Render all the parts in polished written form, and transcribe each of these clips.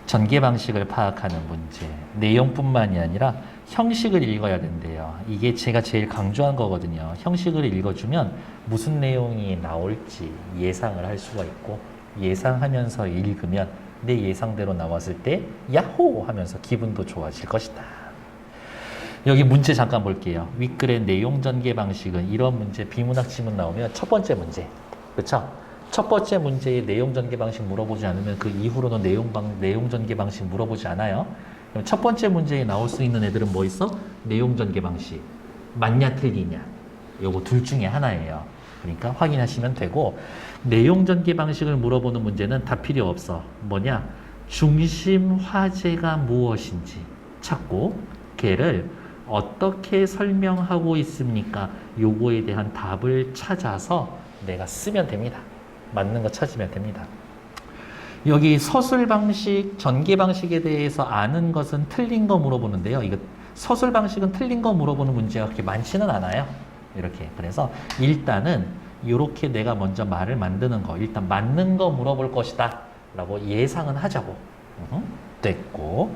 전개 방식을 파악하는 문제. 내용뿐만이 아니라 형식을 읽어야 된대요. 이게 제가 제일 강조한 거거든요. 형식을 읽어주면 무슨 내용이 나올지 예상을 할 수가 있고, 예상하면서 읽으면 내 예상대로 나왔을 때 야호 하면서 기분도 좋아질 것이다. 여기 문제 잠깐 볼게요. 윗글의 내용 전개 방식은 이런 문제, 비문학 지문 나오면 첫 번째 문제. 그렇죠? 첫 번째 문제에 내용 전개 방식 물어보지 않으면 그 이후로는 내용 전개 방식 물어보지 않아요. 그럼 첫 번째 문제에 나올 수 있는 애들은 뭐 있어? 내용 전개 방식. 맞냐 틀리냐. 요거 둘 중에 하나예요. 그러니까 확인하시면 되고, 내용 전개 방식을 물어보는 문제는 다 필요 없어. 뭐냐? 중심 화제가 무엇인지 찾고 걔를 어떻게 설명하고 있습니까? 요거에 대한 답을 찾아서 내가 쓰면 됩니다. 맞는 거 찾으면 됩니다. 여기 서술 방식, 전개 방식에 대해서 아는 것은 틀린 거 물어보는데요. 이거 서술 방식은 틀린 거 물어보는 문제가 그렇게 많지는 않아요. 이렇게. 그래서 일단은 이렇게 내가 먼저 말을 만드는 거, 일단 맞는 거 물어볼 것이다 라고 예상은 하자고. 됐고,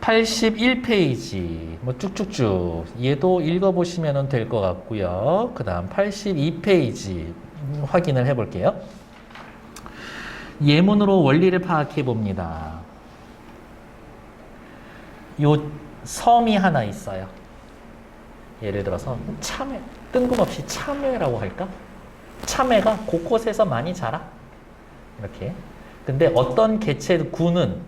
81페이지 뭐 쭉쭉쭉 얘도 읽어보시면 될 것 같고요. 그 다음 82페이지 확인을 해볼게요. 예문으로 원리를 파악해 봅니다. 요 섬이 하나 있어요. 예를 들어서 참외, 뜬금없이 참외라고 할까? 참외가 곳곳에서 많이 자라. 이렇게. 근데 어떤 개체군은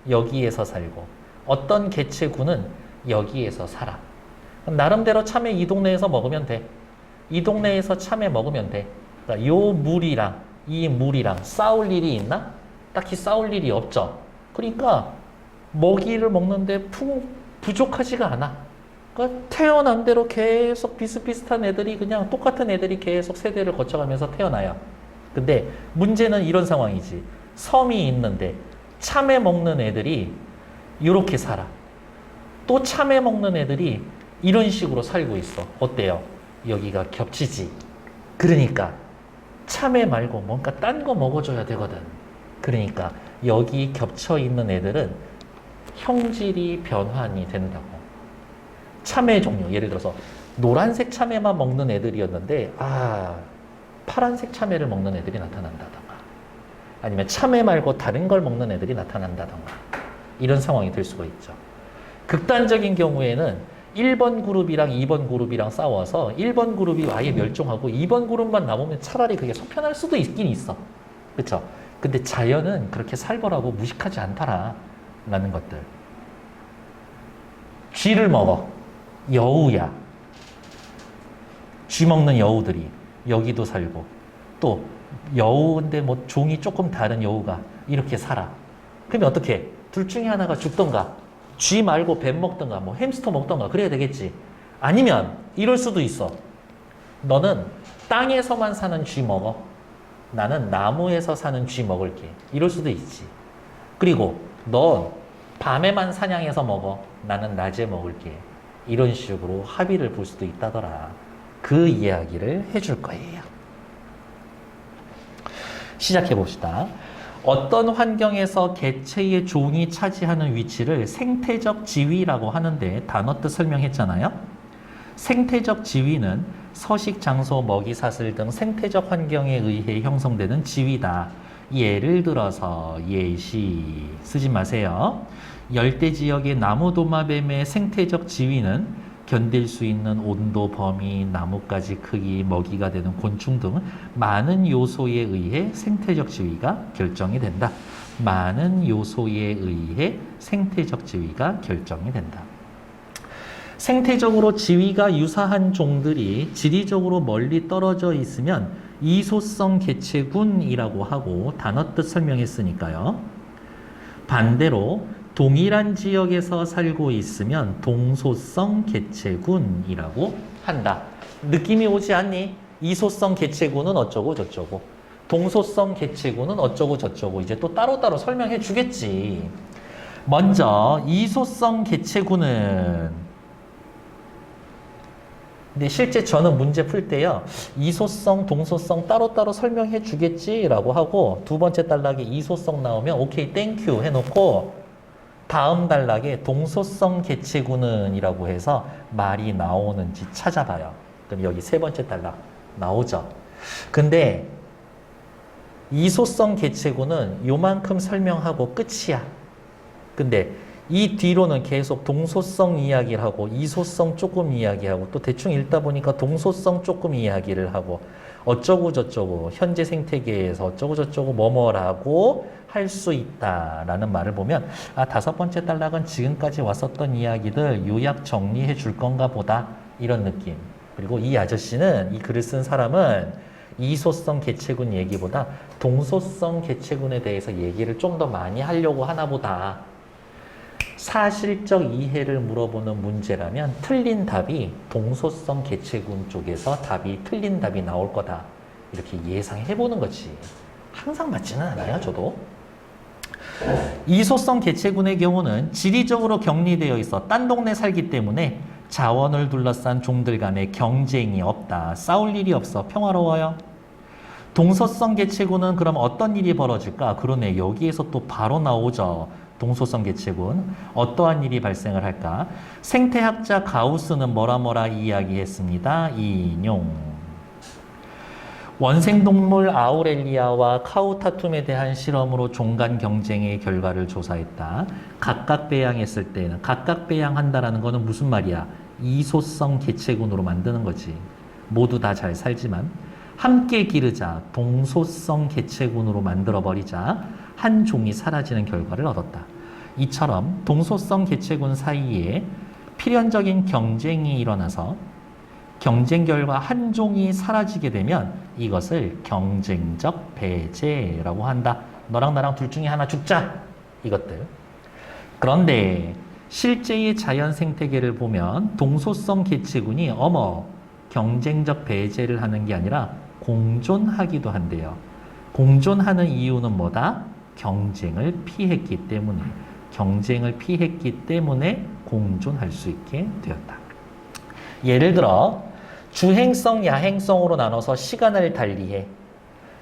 여기에서 살고 어떤 개체군은 여기에서 살아. 나름대로 참외 이 동네에서 먹으면 돼. 이 동네에서 참외 먹으면 돼. 그러니까 요 물이랑 이 물이랑 싸울 일이 있나? 딱히 싸울 일이 없죠. 그러니까 먹이를 먹는데 부족하지가 않아. 그러니까 태어난 대로 계속 비슷비슷한 애들이 그냥 똑같은 애들이 계속 세대를 거쳐가면서 태어나요. 근데 문제는 이런 상황이지. 섬이 있는데 참외 먹는 애들이 이렇게 살아. 또 참외 먹는 애들이 이런 식으로 살고 있어. 어때요? 여기가 겹치지. 그러니까 참외 말고 뭔가 딴 거 먹어줘야 되거든. 그러니까 여기 겹쳐 있는 애들은 형질이 변환이 된다고. 참외 종류, 예를 들어서 노란색 참외만 먹는 애들이었는데 파란색 참외를 먹는 애들이 나타난다던가, 아니면 참외 말고 다른 걸 먹는 애들이 나타난다던가, 이런 상황이 될 수가 있죠. 극단적인 경우에는 1번 그룹이랑 2번 그룹이랑 싸워서 1번 그룹이 아예 멸종하고 2번 그룹만 남으면 차라리 그게 속편할 수도 있긴 있어. 그쵸? 근데 자연은 그렇게 살벌하고 무식하지 않더라 라는 것들. 쥐를 먹어. 여우야. 쥐 먹는 여우들이 여기도 살고, 또 여우인데 뭐 종이 조금 다른 여우가 이렇게 살아. 그러면 어떻게? 둘 중에 하나가 죽던가, 쥐 말고 뱀 먹던가, 뭐 햄스터 먹던가 그래야 되겠지. 아니면 이럴 수도 있어. 너는 땅에서만 사는 쥐 먹어. 나는 나무에서 사는 쥐 먹을게. 이럴 수도 있지. 그리고 넌 밤에만 사냥해서 먹어. 나는 낮에 먹을게. 이런 식으로 합의를 볼 수도 있다더라. 그 이야기를 해줄 거예요. 시작해 봅시다. 어떤 환경에서 개체의 종이 차지하는 위치를 생태적 지위라고 하는데 단어 뜻 설명했잖아요. 생태적 지위는 서식, 장소, 먹이, 사슬 등 생태적 환경에 의해 형성되는 지위다. 예를 들어서 예시 쓰지 마세요. 열대 지역의 나무 도마뱀의 생태적 지위는 견딜 수 있는 온도, 범위, 나뭇가지 크기, 먹이가 되는 곤충 등 많은 요소에 의해 생태적 지위가 결정이 된다. 많은 요소에 의해 생태적 지위가 결정이 된다. 생태적으로 지위가 유사한 종들이 지리적으로 멀리 떨어져 있으면 이소성 개체군이라고 하고 단어 뜻 설명했으니까요. 반대로 동일한 지역에서 살고 있으면 동소성 개체군이라고 한다. 느낌이 오지 않니? 이소성 개체군은 어쩌고 저쩌고, 동소성 개체군은 어쩌고 저쩌고, 이제 또 따로따로 설명해 주겠지. 먼저 이소성 개체군은 근데 실제 저는 문제 풀 때요, 이소성, 동소성 따로따로 설명해 주겠지라고 하고, 두 번째 단락에 이소성 나오면 오케이, 땡큐 해놓고, 다음 단락에 동소성 개체구는 이라고 해서 말이 나오는지 찾아봐요. 그럼 여기 세 번째 단락 나오죠. 근데 이소성 개체구는 요만큼 설명하고 끝이야. 근데 이 뒤로는 계속 동소성 이야기를 하고 이소성 조금 이야기하고 또 대충 읽다 보니까 동소성 조금 이야기를 하고 어쩌고 저쩌고 현재 생태계에서 어쩌고 저쩌고 뭐뭐라고 할 수 있다라는 말을 보면 아, 다섯 번째 단락은 지금까지 왔었던 이야기들 요약 정리해 줄 건가 보다 이런 느낌. 그리고 이 아저씨는 이 글을 쓴 사람은 이소성 개체군 얘기보다 동소성 개체군에 대해서 얘기를 좀 더 많이 하려고 하나 보다. 사실적 이해를 물어보는 문제라면 틀린 답이 동소성 개체군 쪽에서 답이 틀린 답이 나올 거다. 이렇게 예상해 보는 거지. 항상 맞지는 않아요, 저도. 이소성 개체군의 경우는 지리적으로 격리되어 있어 딴 동네 살기 때문에 자원을 둘러싼 종들 간의 경쟁이 없다. 싸울 일이 없어. 평화로워요. 동소성 개체군은 그럼 어떤 일이 벌어질까? 그러네. 여기에서 또 바로 나오죠. 동소성 개체군. 어떠한 일이 발생을 할까? 생태학자 가우스는 뭐라 이야기했습니다. 인용. 원생동물 아우렐리아와 카우타툼에 대한 실험으로 종간 경쟁의 결과를 조사했다. 각각 배양했을 때는 각각 배양한다라는 거는 무슨 말이야? 이소성 개체군으로 만드는 거지. 모두 다 잘 살지만 함께 기르자 동소성 개체군으로 만들어버리자 한 종이 사라지는 결과를 얻었다. 이처럼 동소성 개체군 사이에 필연적인 경쟁이 일어나서 경쟁 결과 한 종이 사라지게 되면 이것을 경쟁적 배제라고 한다. 너랑 나랑 둘 중에 하나 죽자. 이것들. 그런데 실제의 자연 생태계를 보면 동소성 개체군이 경쟁적 배제를 하는 게 아니라 공존하기도 한대요. 공존하는 이유는 뭐다? 경쟁을 피했기 때문에. 경쟁을 피했기 때문에 공존할 수 있게 되었다. 예를 들어 주행성, 야행성으로 나눠서 시간을 달리해.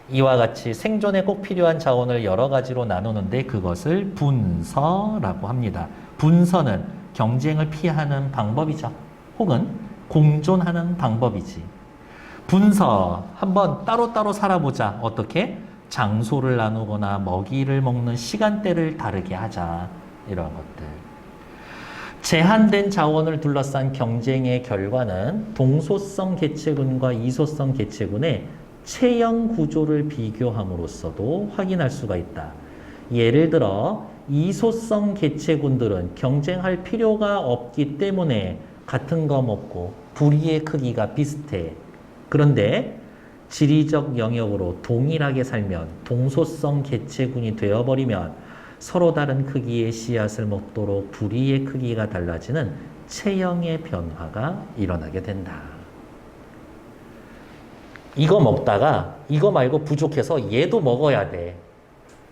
이와 같이 생존에 꼭 필요한 자원을 여러 가지로 나누는데 그것을 분서라고 합니다. 분서는 경쟁을 피하는 방법이죠. 혹은 공존하는 방법이지. 분서, 한번 따로따로 살아보자. 어떻게? 장소를 나누거나 먹이를 먹는 시간대를 다르게 하자. 이런 것들. 제한된 자원을 둘러싼 경쟁의 결과는 동소성 개체군과 이소성 개체군의 체형 구조를 비교함으로써도 확인할 수가 있다. 예를 들어 이소성 개체군들은 경쟁할 필요가 없기 때문에 같은 거 먹고 부리의 크기가 비슷해. 그런데 지리적 영역으로 동일하게 살면 동소성 개체군이 되어버리면 서로 다른 크기의 씨앗을 먹도록 부리의 크기가 달라지는 체형의 변화가 일어나게 된다. 이거 먹다가 이거 말고 부족해서 얘도 먹어야 돼.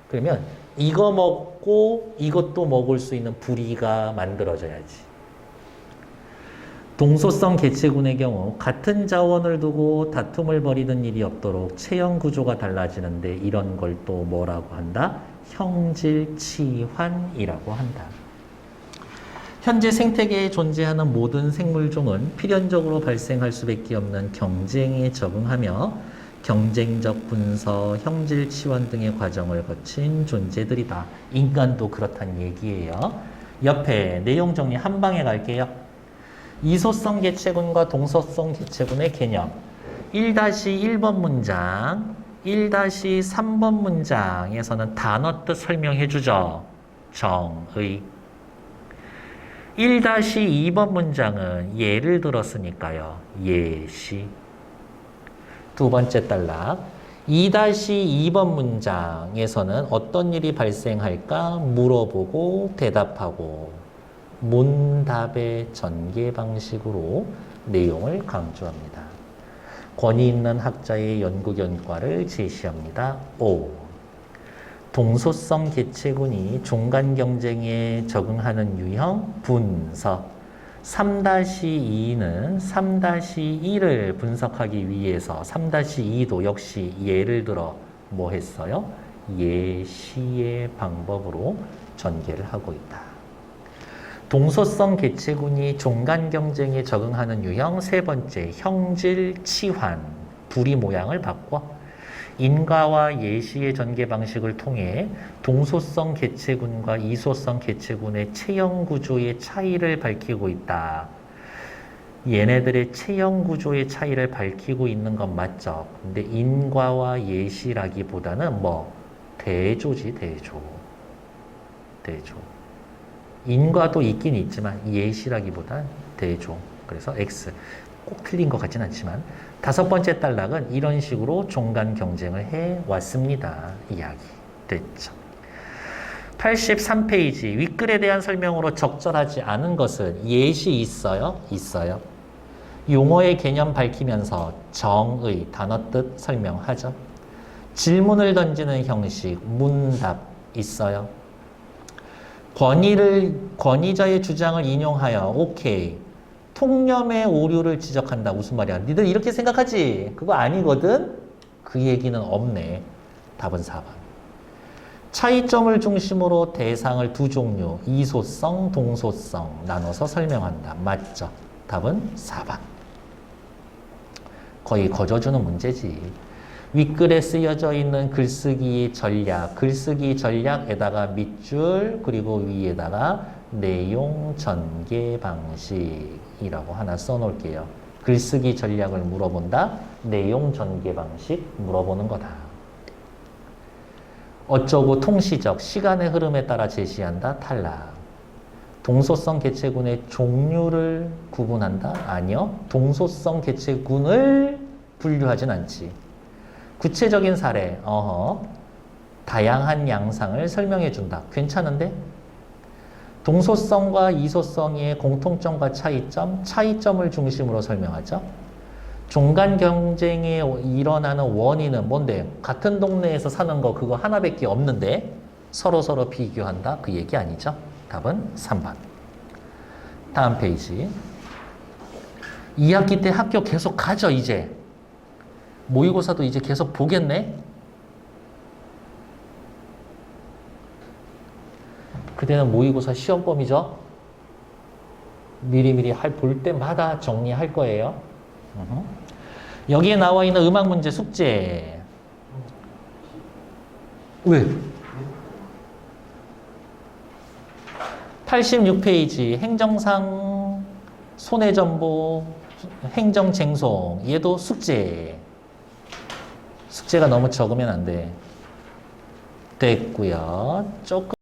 그러면 이거 먹고 이것도 먹을 수 있는 부리가 만들어져야지. 동소성 개체군의 경우 같은 자원을 두고 다툼을 벌이는 일이 없도록 체형 구조가 달라지는데 이런 걸 또 뭐라고 한다? 형질치환이라고 한다. 현재 생태계에 존재하는 모든 생물종은 필연적으로 발생할 수밖에 없는 경쟁에 적응하며 경쟁적 분서, 형질치환 등의 과정을 거친 존재들이다. 인간도 그렇다는 얘기예요. 옆에 내용 정리 한 방에 갈게요. 이소성 개체군과 동소성 개체군의 개념. 1-1번 문장, 1-3번 문장에서는 단어 뜻 설명해 주죠. 정의. 1-2번 문장은 예를 들었으니까요. 예시. 두 번째 단락. 2-2번 문장에서는 어떤 일이 발생할까 물어보고 대답하고 문답의 전개 방식으로 내용을 강조합니다. 권위 있는 학자의 연구 결과를 제시합니다. 5. 동소성 개체군이 종간 경쟁에 적응하는 유형 분서. 3-2는 3-1을 분석하기 위해서 3-2도 역시 예를 들어 뭐 했어요? 예시의 방법으로 전개를 하고 있다. 동소성 개체군이 종간 경쟁에 적응하는 유형. 세 번째, 형질 치환, 부리 모양을 바꿔 인과와 예시의 전개 방식을 통해 동소성 개체군과 이소성 개체군의 체형 구조의 차이를 밝히고 있다. 얘네들의 체형 구조의 차이를 밝히고 있는 건 맞죠. 근데 인과와 예시라기보다는 뭐 대조지, 대조. 인과도 있긴 있지만 예시라기보다 대조. 그래서 X. 꼭 틀린 것 같진 않지만 5번째 단락은 이런 식으로 종간 경쟁을 해왔습니다. 이야기 됐죠. 83페이지 윗글에 대한 설명으로 적절하지 않은 것은 예시 있어요? 있어요. 용어의 개념 밝히면서 정의, 단어 뜻 설명하죠. 질문을 던지는 형식, 문답 있어요. 권위자의 주장을 인용하여 오케이. 통념의 오류를 지적한다. 무슨 말이야? 니들 이렇게 생각하지? 그거 아니거든? 그 얘기는 없네. 답은 4번. 차이점을 중심으로 대상을 두 종류, 이소성, 동소성 나눠서 설명한다. 맞죠? 답은 4번. 거의 거저주는 문제지. 윗글에 쓰여져 있는 글쓰기 전략, 글쓰기 전략에다가 밑줄, 그리고 위에다가 내용 전개 방식이라고 하나 써놓을게요. 글쓰기 전략을 물어본다. 내용 전개 방식 물어보는 거다. 어쩌고 통시적, 시간의 흐름에 따라 제시한다. 탈락. 동소성 개체군의 종류를 구분한다. 아니요. 동소성 개체군을 분류하진 않지. 구체적인 사례, 다양한 양상을 설명해 준다. 괜찮은데? 동소성과 이소성의 공통점과 차이점, 차이점을 중심으로 설명하죠. 종간 경쟁에 일어나는 원인은 뭔데? 같은 동네에서 사는 거 그거 하나밖에 없는데 서로 비교한다? 그 얘기 아니죠? 답은 3번. 다음 페이지. 2학기 때 학교 계속 가죠, 이제. 모의고사도 이제 계속 보겠네? 그때는 모의고사 시험범위죠? 미리미리 볼 때마다 정리할 거예요. 여기에 나와 있는 음악 문제 숙제. 왜? 86페이지 행정상 손해정보 행정쟁송 얘도 숙제. 숙제가 너무 적으면 안 돼. 됐고요. 조금